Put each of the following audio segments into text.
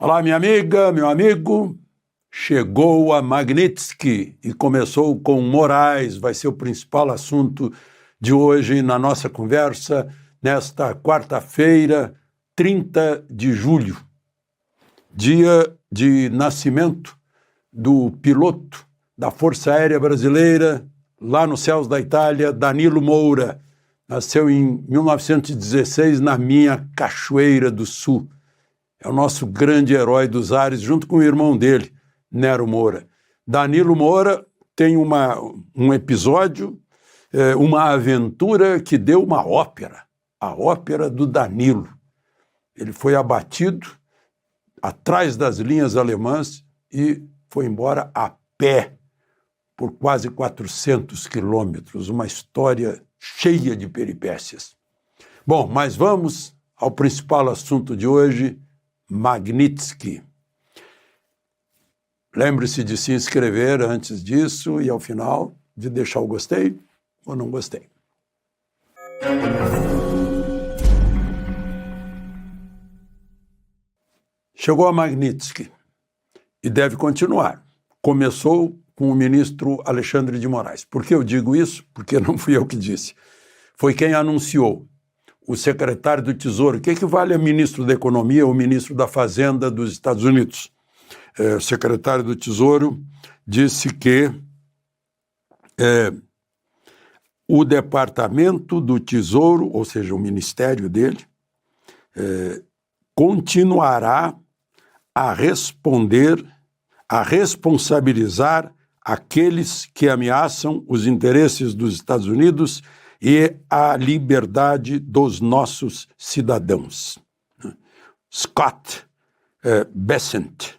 Olá, minha amiga, meu amigo. Chegou a Magnitsky e começou com Moraes, vai ser o principal assunto de hoje na nossa conversa, nesta quarta-feira, 30 de julho, dia de nascimento do piloto da Força Aérea Brasileira, lá nos céus da Itália, Danilo Moura. Nasceu em 1916 na minha Cachoeira do Sul. É o nosso grande herói dos ares, junto com o irmão dele, Nero Moura. Danilo Moura tem um episódio, uma aventura que deu uma ópera, a ópera do Danilo. Ele foi abatido atrás das linhas alemãs e foi embora a pé por quase 400 quilômetros, uma história cheia de peripécias. Bom, mas vamos ao principal assunto de hoje, Magnitsky. Lembre-se de se inscrever antes disso e, ao final, de deixar o gostei ou não gostei. Chegou a Magnitsky e deve continuar. Começou com o ministro Alexandre de Moraes. Por que eu digo isso? Porque não fui eu que disse. Foi quem anunciou. O secretário do Tesouro, que equivale a ministro da Economia ou ministro da Fazenda dos Estados Unidos. O secretário do Tesouro disse que o Departamento do Tesouro, ou seja, o ministério dele, continuará a responsabilizar aqueles que ameaçam os interesses dos Estados Unidos e a liberdade dos nossos cidadãos. Scott Bessent.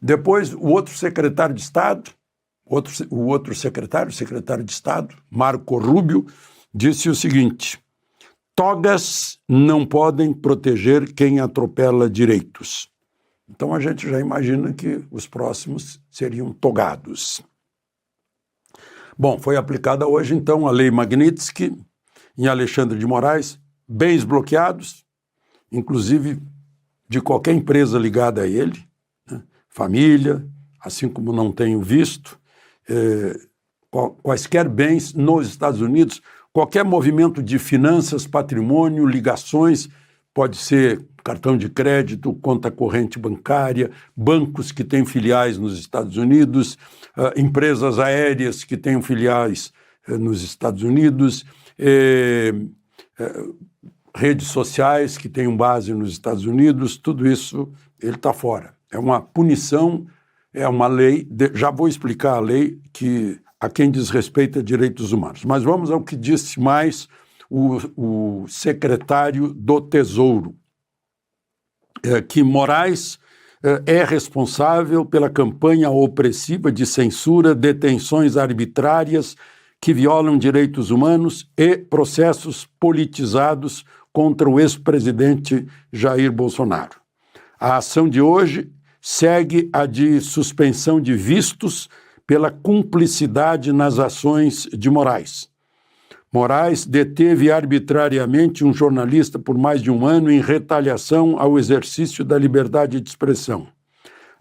Depois, o outro secretário de Estado, o secretário de Estado, Marco Rubio, disse o seguinte: togas não podem proteger quem atropela direitos. Então a gente já imagina que os próximos seriam togados. Bom, foi aplicada hoje, então, a Lei Magnitsky em Alexandre de Moraes, bens bloqueados, inclusive de qualquer empresa ligada a ele, né? Família, assim como não tenho visto, quaisquer bens nos Estados Unidos, qualquer movimento de finanças, patrimônio, ligações, pode ser cartão de crédito, conta corrente bancária, bancos que têm filiais nos Estados Unidos, empresas aéreas que têm filiais nos Estados Unidos, redes sociais que têm base nos Estados Unidos, tudo isso ele está fora. É uma punição, é uma lei, já vou explicar a lei a quem diz respeito a direitos humanos. Mas vamos ao que disse mais o secretário do Tesouro, que Moraes é responsável pela campanha opressiva de censura, detenções arbitrárias que violam direitos humanos e processos politizados contra o ex-presidente Jair Bolsonaro. A ação de hoje segue a de suspensão de vistos pela cumplicidade nas ações de Moraes. Moraes deteve arbitrariamente um jornalista por mais de um ano em retaliação ao exercício da liberdade de expressão.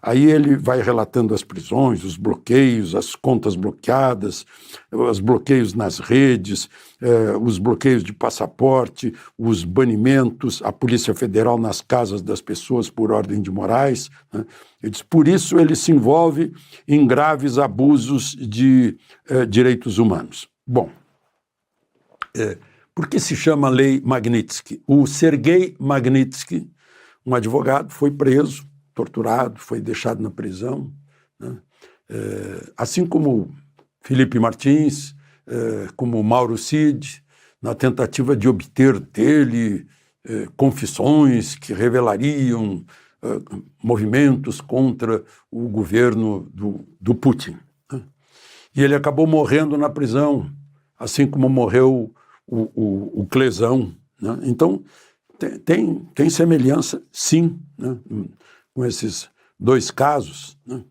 Aí ele vai relatando as prisões, os bloqueios, as contas bloqueadas, os bloqueios nas redes, os bloqueios de passaporte, os banimentos, a Polícia Federal nas casas das pessoas por ordem de Moraes, né? Ele diz, por isso ele se envolve em graves abusos de direitos humanos. Bom, por que se chama Lei Magnitsky? O Sergei Magnitsky, um advogado, foi preso, torturado, foi deixado na prisão, né? Assim como Felipe Martins, como Mauro Cid, na tentativa de obter dele confissões que revelariam movimentos contra o governo do Putin, né? E ele acabou morrendo na prisão, assim como morreu o Clesão, né? Então, tem semelhança, sim, né, com esses dois casos, né?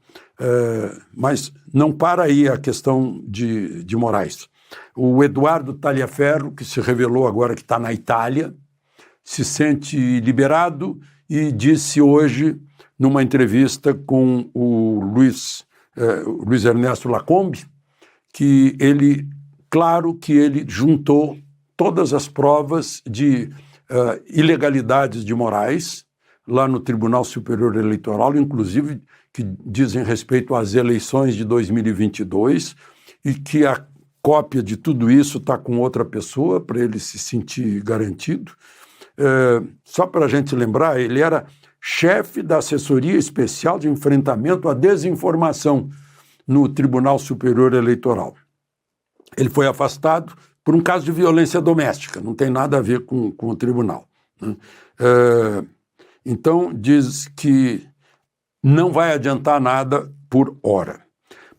Mas não para aí a questão de Moraes. O Eduardo Taliaferro, que se revelou agora que está na Itália, se sente liberado e disse hoje numa entrevista com o Luiz Ernesto Lacombe, que claro que ele juntou todas as provas de ilegalidades de Moraes lá no Tribunal Superior Eleitoral, inclusive que dizem respeito às eleições de 2022, e que a cópia de tudo isso está com outra pessoa, para ele se sentir garantido. Só para a gente lembrar, ele era chefe da Assessoria Especial de Enfrentamento à Desinformação no Tribunal Superior Eleitoral. Ele foi afastado por um caso de violência doméstica, não tem nada a ver com o tribunal, né? Então, diz que não vai adiantar nada por hora.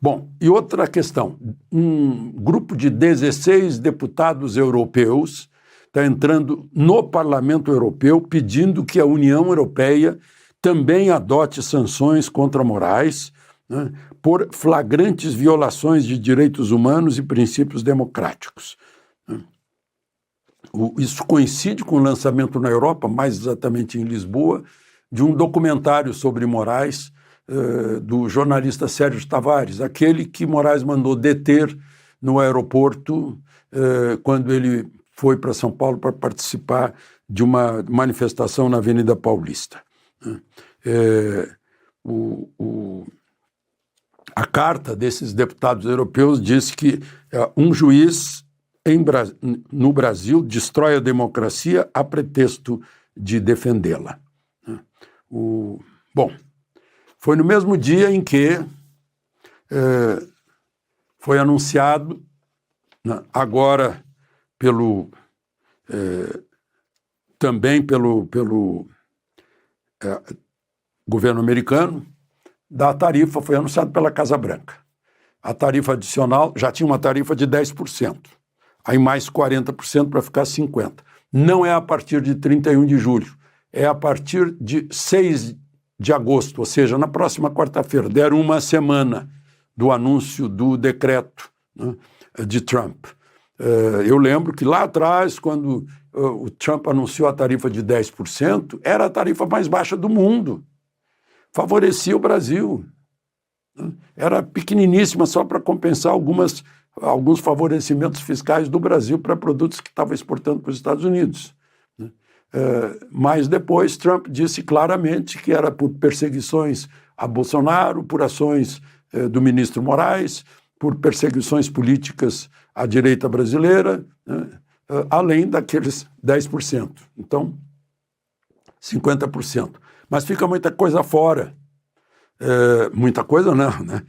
Bom, e outra questão, um grupo de 16 deputados europeus está entrando no Parlamento Europeu pedindo que a União Europeia também adote sanções contra Moraes, né, por flagrantes violações de direitos humanos e princípios democráticos. Isso coincide com o lançamento na Europa, mais exatamente em Lisboa, de um documentário sobre Moraes, do jornalista Sérgio Tavares, aquele que Moraes mandou deter no aeroporto quando ele foi para São Paulo para participar de uma manifestação na Avenida Paulista. A carta desses deputados europeus diz que um juiz no Brasil destrói a democracia a pretexto de defendê-la. Bom, foi no mesmo dia em que foi anunciado, agora também pelo governo americano, da tarifa, foi anunciado pela Casa Branca. A tarifa adicional já tinha uma tarifa de 10%, aí mais 40% para ficar 50%. Não é a partir de 31 de julho, é a partir de 6 de agosto, ou seja, na próxima quarta-feira. Deram uma semana do anúncio do decreto, né, de Trump. Eu lembro que lá atrás, quando o Trump anunciou a tarifa de 10%, era a tarifa mais baixa do mundo. Favorecia o Brasil. Era pequeniníssima só para compensar alguns favorecimentos fiscais do Brasil para produtos que estavam exportando para os Estados Unidos. Mas depois Trump disse claramente que era por perseguições a Bolsonaro, por ações do ministro Moraes, por perseguições políticas à direita brasileira, né, além daqueles 10%. Então, 50%. Mas fica muita coisa fora. Muita coisa não, né?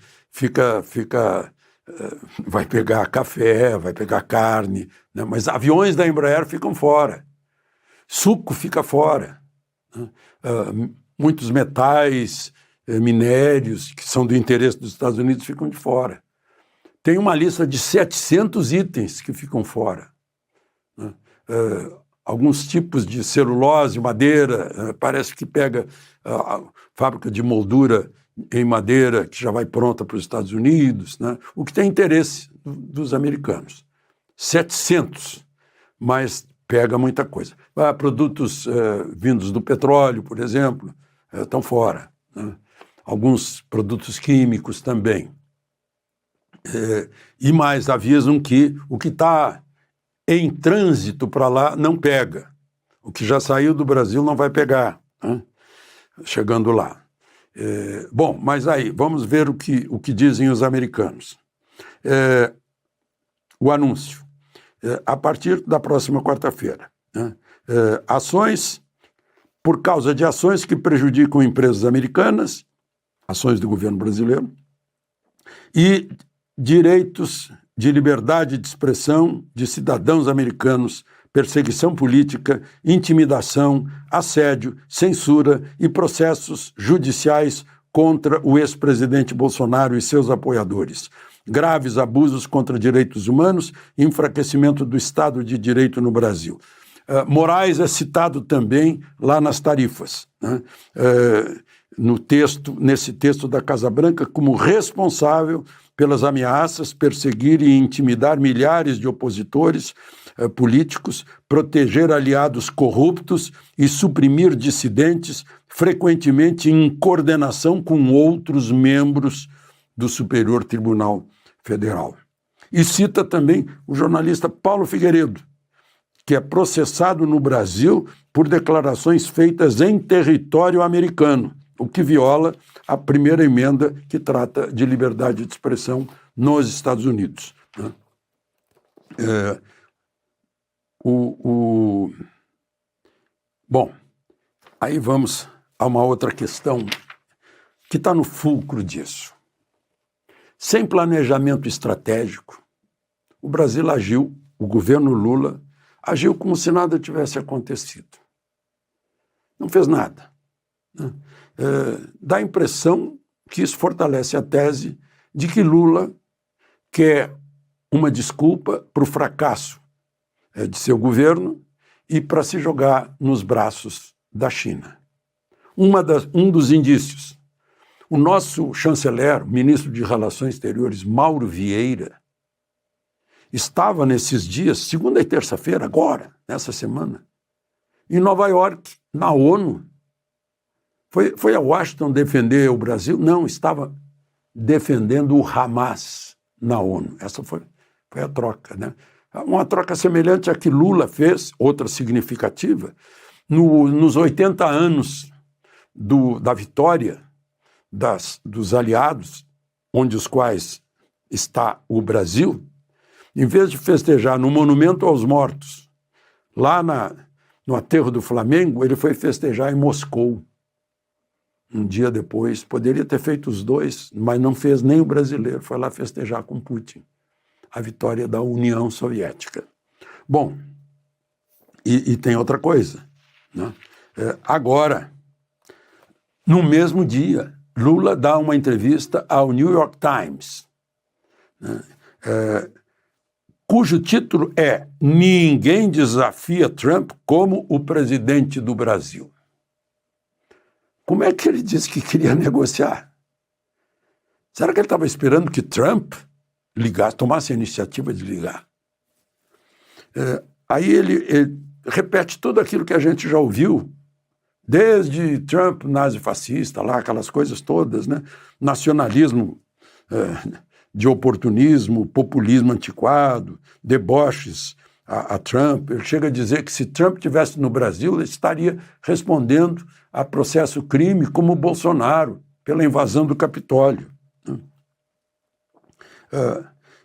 Vai pegar café, vai pegar carne, né? Mas aviões da Embraer ficam fora. Suco fica fora. Né? Muitos metais, minérios, que são do interesse dos Estados Unidos, ficam de fora. Tem uma lista de 700 itens que ficam fora. Né? Alguns tipos de celulose, madeira, parece que pega a fábrica de moldura em madeira que já vai pronta para os Estados Unidos, né? O que tem interesse dos americanos. 700, mas pega muita coisa. Produtos vindos do petróleo, por exemplo, estão fora, né? Alguns produtos químicos também. E mais avisam que o que está em trânsito para lá não pega. O que já saiu do Brasil não vai pegar, né? Chegando lá. Bom, mas aí, vamos ver o que dizem os americanos. O anúncio. A partir da próxima quarta-feira, né? Por causa de ações que prejudicam empresas americanas, ações do governo brasileiro, e direitos de liberdade de expressão de cidadãos americanos, perseguição política, intimidação, assédio, censura e processos judiciais contra o ex-presidente Bolsonaro e seus apoiadores. Graves abusos contra direitos humanos e enfraquecimento do Estado de Direito no Brasil. Moraes é citado também lá nas tarifas, né? Nesse texto da Casa Branca, como responsável pelas ameaças, perseguir e intimidar milhares de opositores, políticos, proteger aliados corruptos e suprimir dissidentes, frequentemente em coordenação com outros membros do Superior Tribunal Federal. E cita também o jornalista Paulo Figueiredo, que é processado no Brasil por declarações feitas em território americano, o que viola a primeira emenda que trata de liberdade de expressão nos Estados Unidos. Bom, aí vamos a uma outra questão que está no fulcro disso. Sem planejamento estratégico, o Brasil agiu, o governo Lula agiu como se nada tivesse acontecido. Não fez nada. Dá a impressão que isso fortalece a tese de que Lula quer uma desculpa para o fracasso de seu governo e para se jogar nos braços da China. Um dos indícios. O nosso chanceler, ministro de Relações Exteriores, Mauro Vieira, estava nesses dias, segunda e terça-feira, agora, nessa semana, em Nova York, na ONU. Foi a Washington defender o Brasil? Não, estava defendendo o Hamas na ONU. Essa foi a troca, né? Uma troca semelhante à que Lula fez, outra significativa, nos 80 anos da vitória dos aliados, onde os quais está o Brasil. Em vez de festejar no Monumento aos Mortos, lá no aterro do Flamengo, ele foi festejar em Moscou. Um dia depois, poderia ter feito os dois, mas não fez nem o brasileiro, foi lá festejar com Putin a vitória da União Soviética. Bom, e tem outra coisa, né? Agora, no mesmo dia, Lula dá uma entrevista ao New York Times, né? Cujo título é "Ninguém desafia Trump como o presidente do Brasil". Como é que ele disse que queria negociar? Será que ele estava esperando que Trump tomasse a iniciativa de ligar? Aí ele repete tudo aquilo que a gente já ouviu, desde Trump nazi-fascista, lá, aquelas coisas todas, né? Nacionalismo de oportunismo, populismo antiquado, deboches a Trump. Ele chega a dizer que se Trump estivesse no Brasil, ele estaria respondendo a processo crime como Bolsonaro, pela invasão do Capitólio.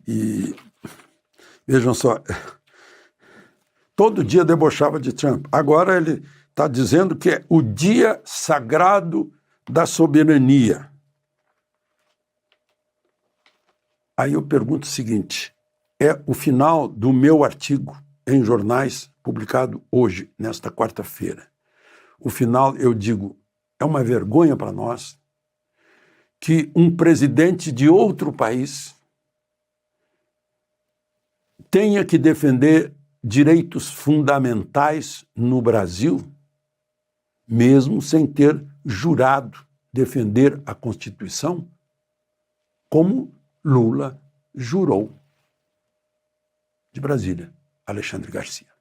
E vejam só, todo dia debochava de Trump. Agora ele está dizendo que é o dia sagrado da soberania. Aí eu pergunto o seguinte, é o final do meu artigo em jornais, publicado hoje, nesta quarta-feira. O final, eu digo, é uma vergonha para nós que um presidente de outro país tenha que defender direitos fundamentais no Brasil, mesmo sem ter jurado defender a Constituição, como Lula jurou. De Brasília, Alexandre Garcia.